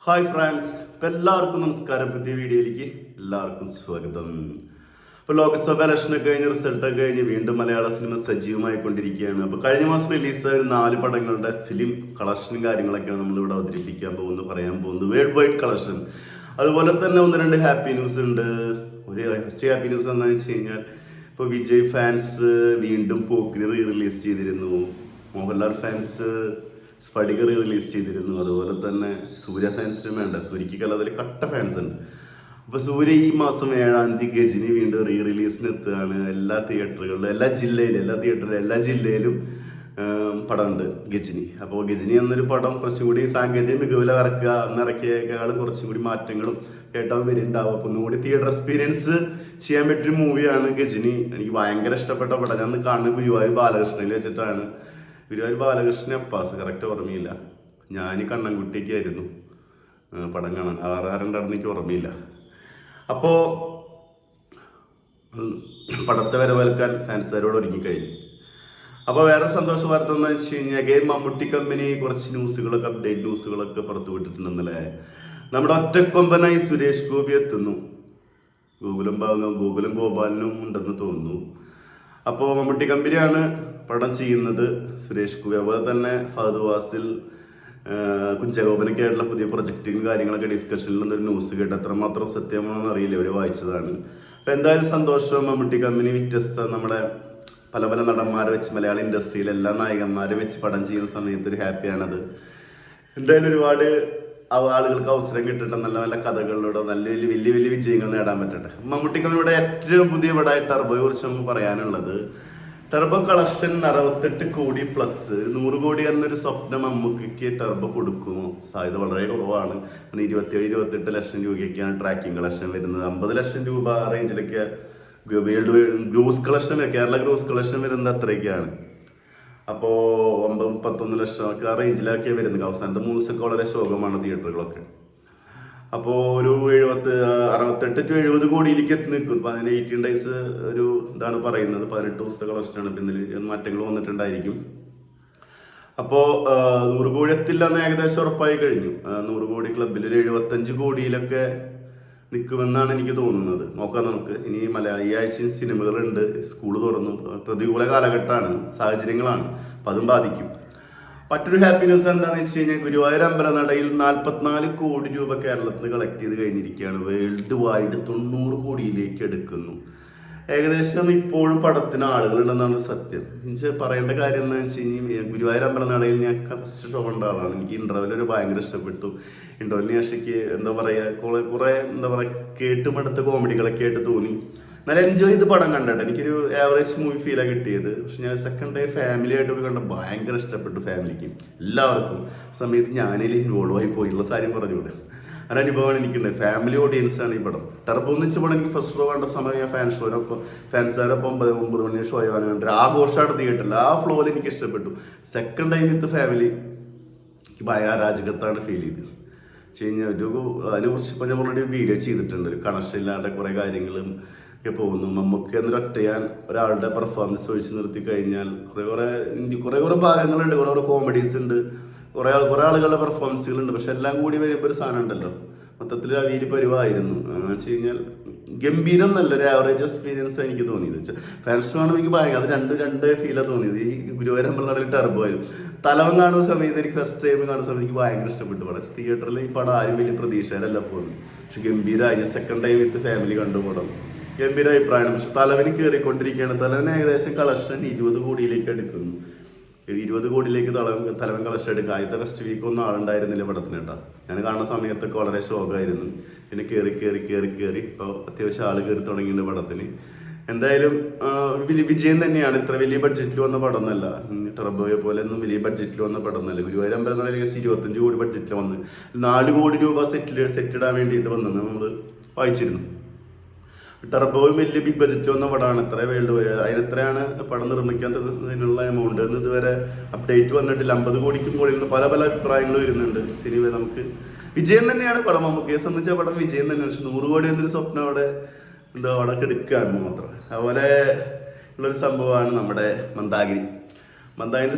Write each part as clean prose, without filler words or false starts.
Hi friends, എല്ലാവർക്കും നമസ്കാരം. പുതിയ വീഡിയോയിലേക്ക് എല്ലാവർക്കും സ്വാഗതം. ഇപ്പോൾ ലോക്സഭ ഇലക്ഷനൊക്കെ കഴിഞ്ഞ് റിസൾട്ടൊക്കെ കഴിഞ്ഞ് വീണ്ടും മലയാള സിനിമ സജീവമായി കൊണ്ടിരിക്കുകയാണ്. അപ്പോൾ കഴിഞ്ഞ മാസം റിലീസായ 4 പടങ്ങളുടെ ഫിലിം കളക്ഷനും കാര്യങ്ങളൊക്കെയാണ് നമ്മളിവിടെ അവതരിപ്പിക്കാൻ പോകുന്നത്, പറയാൻ പോകുന്നത്. World wide collection. അതുപോലെ തന്നെ 1-2 ഹാപ്പി ന്യൂസ് ഉണ്ട്. ഒരു ഫസ്റ്റ് ഹാപ്പി ന്യൂസ് എന്താണെന്ന് വെച്ച് കഴിഞ്ഞാൽ, ഇപ്പോൾ വിജയ് ഫാൻസ് വീണ്ടും പോക്കിരി റിലീസ് ചെയ്തിരുന്നു. മോഹൻലാൽ ഫാൻസ് സ്പടിക റിലീസ് ചെയ്തിരുന്നു. അതുപോലെ തന്നെ സൂര്യ ഫാൻസിനും വേണ്ട, സൂര്യക്ക് അതിൽ കട്ട ഫാൻസ് ഉണ്ട്. അപ്പോൾ സൂര്യ ഈ മാസം 7-ാം തീയതി ഗജിനി വീണ്ടും റിലീസിന് എത്തുകയാണ്. എല്ലാ തിയേറ്ററുകളിലും, എല്ലാ ജില്ലയിലും പടമുണ്ട് ഗജിനി. അപ്പോൾ ഗജിനി എന്നൊരു പടം കുറച്ചും കൂടി സാങ്കേതിക മികവിൽ ഇറക്കിയേക്കാളും കുറച്ചും കൂടി മാറ്റങ്ങളും കേട്ടാൽ വരുന്നുണ്ടാവും. അപ്പോൾ ഒന്നും കൂടി തിയേറ്റർ എക്സ്പീരിയൻസ് ചെയ്യാൻ പറ്റിയൊരു മൂവിയാണ് ഗജിനി. എനിക്ക് ഭയങ്കര ഇഷ്ടപ്പെട്ട പടം. ഞാൻ കാണുന്നത് ഗുരുവായൂർ ബാലകൃഷ്ണനിൽ വെച്ചിട്ടാണ്. ഗുരുവായൂർ ബാലകൃഷ്ണൻ അപ്പാസ് കറക്റ്റ് ഓർമ്മയില്ല. ഞാൻ കണ്ണൻകുട്ടിക്കായിരുന്നു പടം കാണാൻ. ആരുണ്ടായിരുന്നു എനിക്ക് ഓർമ്മയില്ല. അപ്പോൾ പടത്തെ വരവേൽക്കാൻ ഫാൻസുകാരോട് ഒരുങ്ങിക്കഴിഞ്ഞു. അപ്പോൾ വേറെ സന്തോഷ വാർത്ത എന്താണെന്ന് വെച്ച് കഴിഞ്ഞാൽ, ഗെയിം മമ്മൂട്ടി കമ്പനി കുറച്ച് ന്യൂസുകളൊക്കെ, അപ്ഡേറ്റ് ന്യൂസുകളൊക്കെ പുറത്തു വിട്ടിട്ടുണ്ടെന്നല്ലേ. നമ്മുടെ ഒറ്റക്കൊമ്പനായി സുരേഷ് ഗോപി എത്തുന്നു. ഗൂഗിളും ഗോപാലിനും ഉണ്ടെന്ന് തോന്നുന്നു. അപ്പോൾ മമ്മൂട്ടി കമ്പനിയാണ് പടം ചെയ്യുന്നത്. സുരേഷ് ഗോപി അതുപോലെ തന്നെ ഫഹദ് വാസിൽ, കുഞ്ചാക്കോബനൊക്കെ ആയിട്ടുള്ള പുതിയ പ്രൊജക്റ്റും കാര്യങ്ങളൊക്കെ ഡിസ്കഷനിൽ ഒരു ന്യൂസ് കേട്ട് എത്രമാത്രം സത്യമാണെന്ന് അറിയില്ല, അവർ വായിച്ചതാണ്. അപ്പോൾ എന്തായാലും സന്തോഷം. മമ്മൂട്ടി കമ്പനി വ്യത്യസ്ത നമ്മുടെ പല പല നടന്മാരെ വെച്ച് മലയാള ഇൻഡസ്ട്രിയിൽ എല്ലാ നായകന്മാരെ വെച്ച് പടം ചെയ്യുന്ന സമയത്ത് ഒരു ഹാപ്പിയാണത്. എന്തായാലും ഒരുപാട് ആളുകൾക്ക് അവസരം കിട്ടട്ടെ. നല്ല നല്ല കഥകളിലൂടെ നല്ല വലിയ വലിയ വിജയങ്ങൾ നേടാൻ പറ്റട്ടെ. മമ്മൂട്ടിക്കമ്മയുടെ ഏറ്റവും പുതിയ പടമായ ടർബോയെ കുറിച്ച് നമുക്ക് പറയാനുള്ളത്, ടർബോ കളക്ഷൻ 68 കോടി പ്ലസ് 100 കോടി എന്നൊരു സ്വപ്നം മമ്മൂക്കിക്ക് ടർബോ കൊടുക്കുമോ? സാധ്യത വളരെ കുറവാണ്. 27-28 ലക്ഷം രൂപയ്ക്കാണ് ട്രാക്കിംഗ് കളക്ഷൻ വരുന്നത്. 50 ലക്ഷം രൂപ റേഞ്ചിലൊക്കെ gross collection, Kerala gross collection വരുന്നത് അത്രയൊക്കെയാണ്. അപ്പോൾ 9-11 ലക്ഷം ആ റേഞ്ചിലൊക്കെ വരുന്നത്. അവസാനത്തെ 3 ദിവസമൊക്കെ വളരെ ശോകമാണ് തിയേറ്ററുകളൊക്കെ. അപ്പോൾ ഒരു 68-70 കോടിയിലേക്ക് എത്തി നിൽക്കും. 18 ഡേയ്സ് ഒരു ഇതാണ് പറയുന്നത്. 18 ദിവസത്തെ കളക്ഷനാണ്. പിന്നെ മാറ്റങ്ങൾ വന്നിട്ടുണ്ടായിരിക്കും. അപ്പോൾ 100 കോടി എത്തില്ല എന്ന് ഏകദേശം ഉറപ്പായി കഴിഞ്ഞു. 100 കോടി ക്ലബിൽ ഒരു 75 കോടിയിലൊക്കെ നിൽക്കുമെന്നാണ് എനിക്ക് തോന്നുന്നത്. നോക്കാം നമുക്ക്. ഇനി ഈ ആഴ്ച സിനിമകളുണ്ട്, സ്കൂൾ തുറന്നു, പ്രതികൂല കാലഘട്ടമാണ്, സാഹചര്യങ്ങളാണ്, അപ്പം അതും ബാധിക്കും. മറ്റൊരു ഹാപ്പി ന്യൂസ് എന്താണെന്ന് വെച്ച് കഴിഞ്ഞാൽ, ഗുരുവായൂർ അമ്പലനടയിൽ 44 കോടി രൂപ കേരളത്തിൽ നിന്ന് കളക്ട് ചെയ്ത് കഴിഞ്ഞിരിക്കുകയാണ്. വേൾഡ് വൈഡ് 90 കോടിയിലേക്ക് എടുക്കുന്നു. ഏകദേശം ഇപ്പോഴും പടത്തിന് ആളുകളുണ്ടെന്നാണ് സത്യം. എനിക്ക് പറയേണ്ട കാര്യം എന്താണെന്ന് വെച്ച് കഴിഞ്ഞാൽ, ഗുരുവായൂർ അമ്പലനടയിൽ ഞാൻ ഫസ്റ്റ് ഷോ കണ്ട ആളാണ്. എനിക്ക് ഇൻ്റർവെൽ ഭയങ്കര ഇഷ്ടപ്പെട്ടു. ഇൻ്റർവെല്ലിന് ശേഷിക്ക് എന്താ പറയുക, കുറേ എന്താ പറയുക, കേട്ടുമടുത്ത കോമഡികളൊക്കെ ആയിട്ട് തോന്നി. നല്ല എൻജോയ് ചെയ്ത് പടം കണ്ടിട്ട് എനിക്കൊരു ആവറേജ് മൂവി ഫീലാണ് കിട്ടിയത്. പക്ഷെ ഞാൻ സെക്കൻഡ് ഡേ ഫാമിലി ആയിട്ട് കണ്ട ഭയങ്കര ഇഷ്ടപ്പെട്ടു. ഫാമിലിക്ക് എല്ലാവർക്കും സമയത്ത് ഞാനതിൽ ഇൻവോൾവ് ആയി പോയിട്ടുള്ള കാര്യം പറഞ്ഞുകൂടെ, ഒരനുഭവമാണ് എനിക്കുണ്ട്. ഫാമിലി ഓഡിയൻസാണ് ഈ പടം. ടർബോ എന്ന് വെച്ച പടം എനിക്ക് ഫസ്റ്റ് ഷോ കണ്ട സമയം ഞാൻ ഫാൻസുകാരൊപ്പം 9 മണി ഷോ ആണ് കണ്ടത്. ആഘോഷമാണ് തിയേറ്ററിൽ. ആ ഫ്ലോയിൽ എനിക്ക് ഇഷ്ടപ്പെട്ടു. സെക്കൻഡ് ടൈം വിത്ത് ഫാമിലി എനിക്ക് ഭയങ്കര അരാജകത്താണ് ഫീൽ ചെയ്തത്. വെച്ച് കഴിഞ്ഞാൽ അതിനെക്കുറിച്ച് ഇപ്പോൾ നമ്മൾ ഒരു വീഡിയോ ചെയ്തിട്ടുണ്ട്. ഒരു കണക്ഷൻ ഇല്ലാണ്ട് കുറേ കാര്യങ്ങളും ഒക്കെ പോകുന്നു. നമുക്ക് എന്നൊരൊറ്റ ചെയ്യാൻ ഒരാളുടെ പെർഫോമൻസ് ഒഴിച്ച് നിർത്തി കഴിഞ്ഞാൽ കുറേ ഭാഗങ്ങളുണ്ട്, കുറേ കോമഡീസ് ഉണ്ട്, കുറേ ആളുകളുടെ പെർഫോമൻസുകളുണ്ട്. പക്ഷെ എല്ലാം കൂടി വരുമ്പോൾ ഒരു സാധനം ഉണ്ടല്ലോ, മൊത്തത്തിൽ ആ വീര് പരിവായിരുന്നു. എന്ന് വെച്ച് കഴിഞ്ഞാൽ ഗംഭീരം, നല്ലൊരു ആവറേജ് എക്സ്പീരിയൻസ് എനിക്ക് തോന്നിയത്. ഫാൻസ് കാണുമ്പോൾ എനിക്ക് ഭയങ്കര അത് രണ്ട് ഫീലാണ് തോന്നിയത്. ഈ ഗുരുവായൂർ അമ്പലനടയിൽ ടർബോ ആയിരുന്നു. തലവൻ കാണുന്ന സമയത്ത് എനിക്ക് ഫസ്റ്റ് ടൈം കാണുന്ന സമയത്ത് എനിക്ക് ഭയങ്കര ഇഷ്ടപ്പെട്ടു പടം. തിയേറ്ററിൽ ഈ പടം ആരും വലിയ പ്രതീക്ഷയിലല്ല പോകുന്നു. പക്ഷെ ഗംഭീരമായി. സെക്കൻഡ് ടൈം വിത്ത് ഫാമിലി കണ്ടു പടം. ഗംഭീര അഭിപ്രായമാണ്. പക്ഷെ തലവന് കയറിക്കൊണ്ടിരിക്കുകയാണ്. തലവന് ഏകദേശം കളക്ഷൻ 20 കോടിയിലേക്ക് എടുക്കുന്നു. 20 കോടിയിലേക്ക് തലവൻ കളക്ഷൻ എടുക്കുക. ആദ്യത്തെ ഫസ്റ്റ് വീക്ക് ഒന്നും ആളുണ്ടായിരുന്നില്ല പടത്തിന് കേട്ടോ. ഞാൻ കാണുന്ന സമയത്തൊക്കെ വളരെ ശോകമായിരുന്നു. പിന്നെ കയറി ഇപ്പോൾ അത്യാവശ്യം ആൾ കയറി തുടങ്ങിയിട്ടുണ്ട് പടത്തിന്. എന്തായാലും വിജയം തന്നെയാണ്. ഇത്ര വലിയ ബഡ്ജറ്റിൽ വന്ന പടം എന്നല്ല, ടർബോയെ പോലെ ഒന്നും വലിയ ബഡ്ജറ്റിൽ വന്ന പടം എന്നല്ല. ഗുരുവായൂർ അമ്പലം 25 കോടി ബഡ്ജറ്റിൽ വന്ന് 4 കോടി രൂപ സെറ്റിടാൻ വേണ്ടിയിട്ട് വന്നത് നമ്മൾ വായിച്ചിരുന്നു. ടർബോയും വലിയ ബിഗ് ബഡ്ജറ്റിൽ വന്ന പടമാണ്. എത്ര വേൾഡ് അതിനെത്രയാണ് പടം നിർമ്മിക്കാത്തതിനുള്ള എമൗണ്ട് എന്ന് ഇതുവരെ അപ്ഡേറ്റ് വന്നിട്ടില്ല. 50 കോടിക്കും മുകളിൽ നിന്ന് പല അഭിപ്രായങ്ങൾ വരുന്നുണ്ട്. സിനിമ നമുക്ക് വിജയം തന്നെയാണ് പടം. നമുക്ക് സംബന്ധിച്ച പടം വിജയം തന്നെയാണ്. പക്ഷെ 100 കോടി എന്നൊരു സ്വപ്നം അവിടെ എടുക്കുകയാണ് മാത്രം. അതുപോലെ ഉള്ളൊരു സംഭവമാണ് നമ്മുടെ മന്ദാഗിരി.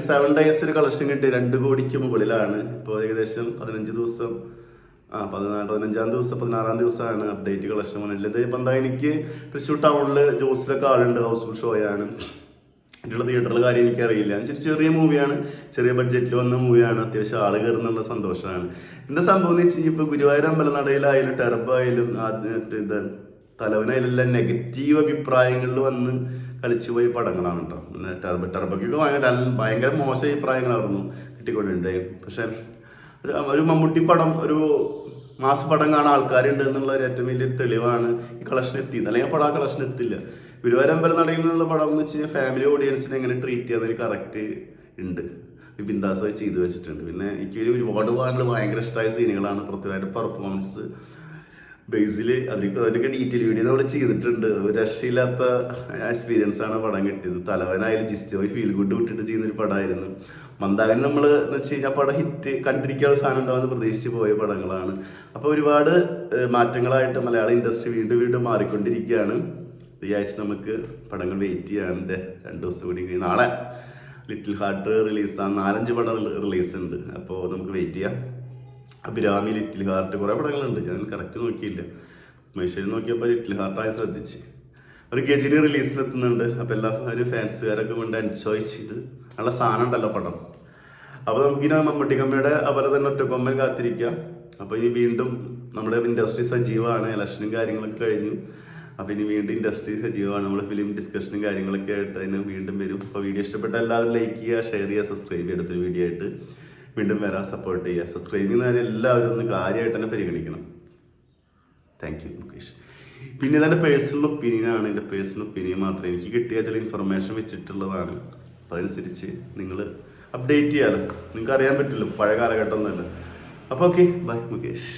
7 days ഒരു കളക്ഷൻ കിട്ടി 2 കോടിക്ക് മുകളിലാണ്. ഇപ്പോൾ ഏകദേശം 15 ദിവസം 15-ാം ദിവസം 16-ാം ദിവസമാണ് അപ്ഡേറ്റ് കളക്ഷൻ വന്നിട്ടുള്ളത്. ഇപ്പം എന്താ എനിക്ക് തൃശ്ശൂർ ടൗണിൽ ജോസിലൊക്കെ ആളുണ്ട്, ഹൗസ്ഫുൾ ഷോയാണ്. മറ്റുള്ള തിയേറ്ററിലെ കാര്യം എനിക്കറിയില്ല. ചെറിയ മൂവിയാണ്, ചെറിയ ബഡ്ജറ്റിൽ വന്ന മൂവിയാണ്, അത്യാവശ്യം ആൾ കയറുന്നുള്ള സന്തോഷമാണ്. എന്താ സംഭവം എന്ന് വെച്ച് കഴിഞ്ഞാൽ ഇപ്പോൾ ഗുരുവായൂർ അമ്പലനടയിലായാലും ടെർബായാലും ഇത് തലവനായാലും നെഗറ്റീവ് അഭിപ്രായങ്ങളിൽ വന്ന് കളിച്ചു പോയ പടങ്ങളാണ് കേട്ടോ. പിന്നെ ടെർബയ്ക്കൊക്കെ ഭയങ്കര മോശം അഭിപ്രായങ്ങളായിരുന്നു കിട്ടിക്കൊണ്ടിട്ടുണ്ടായി. പക്ഷെ ഒരു മമ്മൂട്ടി പടം, ഒരു മാസ് പടം കാണാൻ ആൾക്കാരുണ്ട് എന്നുള്ള ഒരു ഏറ്റവും വലിയ തെളിവാണ് ഈ കളക്ഷൻ എത്തിയത്. അല്ലെങ്കിൽ പടം ആ കളക്ഷൻ എത്തില്ല. ഗുരുവായൂർ അമ്പലനടയിൽ നിന്നുള്ള പടം എന്ന് വെച്ച് കഴിഞ്ഞാൽ ഫാമിലി ഓഡിയൻസിനെ എങ്ങനെ ട്രീറ്റ് ചെയ്യാൻ കറക്റ്റ് ഉണ്ട്. ബിന്ദാസ് ചെയ്തു വെച്ചിട്ടുണ്ട്. പിന്നെ എനിക്ക് ഒരുപാട് ഭാഗങ്ങൾ ഭയങ്കര ഇഷ്ടമായ സീനുകളാണ്. പ്രത്യേകമായിട്ട് പെർഫോമൻസ് ബേസിൽ അതിനൊക്കെ ഡീറ്റെയിൽ വീഡിയോ നമ്മൾ ചെയ്തിട്ടുണ്ട്. ഒരു രക്ഷയില്ലാത്ത എക്സ്പീരിയൻസ് ആണ് പടം കിട്ടിയത്. തലവനായാലും ജിസ്റ്റോയി ഫീൽ ഗുഡ് വിട്ടിട്ട് ചെയ്യുന്നൊരു പടമായിരുന്നു. മന്ദാകൻ നമ്മൾ എന്ന് വെച്ച് കഴിഞ്ഞാൽ പടം ഹിറ്റ് കണ്ടിരിക്കാനുള്ള സാധനം ഉണ്ടാവുമെന്ന് പ്രതീക്ഷിച്ച് പോയ പടങ്ങളാണ്. അപ്പോൾ ഒരുപാട് മാറ്റങ്ങളായിട്ട് മലയാള ഇൻഡസ്ട്രി വീണ്ടും മാറിക്കൊണ്ടിരിക്കുകയാണ്. ഈ ആഴ്ച നമുക്ക് പടങ്ങൾ വെയിറ്റ് ചെയ്യാണ്. 2 ദിവസം കൂടി നാളെ ലിറ്റിൽ ഹാർട്ട് റിലീസ്, 4-5 പടം റിലീസ് ഉണ്ട്. അപ്പോൾ നമുക്ക് വെയിറ്റ് ചെയ്യാം. അഭിരാമി, ലിറ്റിൽ ഹാർട്ട്, കുറേ പടങ്ങളുണ്ട്. ഞാൻ കറക്റ്റ് നോക്കിയില്ല. മൈഷയിൽ നോക്കിയപ്പോൾ ലിറ്റിൽ ഹാർട്ടായി ശ്രദ്ധിച്ച്. ഒരു ഗജനി റിലീസിലെത്തുന്നുണ്ട്. അപ്പോൾ എല്ലാവരും ഫാൻസുകാരൊക്കെ കൊണ്ട് എൻജോയ് ചെയ്ത് നല്ല സാധനം ഉണ്ടല്ലോ പടം. അപ്പോൾ നമുക്കിനി മമ്മൂട്ടിക്കമ്മയുടെ അതുപോലെ തന്നെ ഒറ്റക്കൊമ്പൻ കാത്തിരിക്കാം. അപ്പോൾ ഇനി വീണ്ടും നമ്മുടെ ഇൻഡസ്ട്രി സജീവമാണ്. ഇലക്ഷനും കാര്യങ്ങളൊക്കെ കഴിഞ്ഞു. അപ്പോൾ ഇനി വീണ്ടും ഇൻഡസ്ട്രി സജീവമാണ്. നമ്മൾ ഫിലിം ഡിസ്കഷനും കാര്യങ്ങളൊക്കെ ആയിട്ട് അതിന് വീണ്ടും വരും. അപ്പോൾ വീഡിയോ ഇഷ്ടപ്പെട്ട എല്ലാവരും ലൈക്ക് ചെയ്യുക, ഷെയർ ചെയ്യുക, സബ്സ്ക്രൈബ് ചെയ്യുക. അടുത്തൊരു വീഡിയോ ആയിട്ട് വീണ്ടും വരാൻ സപ്പോർട്ട് ചെയ്യുക. സബ്സ്ക്രൈബ് ചെയ്യുന്നതിന് എല്ലാവരും ഒന്ന് കാര്യമായിട്ട് തന്നെ പരിഗണിക്കണം. Thank you Mukesh. പിന്നെ ഇതെൻ്റെ പേഴ്സണൽ ഒപ്പീനിയനാണ്. എൻ്റെ പേഴ്സണൽ ഒപ്പീനിയൻ മാത്രമേ എനിക്ക് കിട്ടിയ ചില ഇൻഫർമേഷൻ വെച്ചിട്ടുള്ളതാണ്. അപ്പോൾ അതനുസരിച്ച് നിങ്ങൾ അപ്ഡേറ്റ് ചെയ്യാമല്ലോ. നിങ്ങൾക്ക് അറിയാൻ പറ്റില്ല, പഴയ കാലഘട്ടം ഒന്നുമല്ല. അപ്പോൾ ഓക്കെ, ബൈ മുകേഷ്.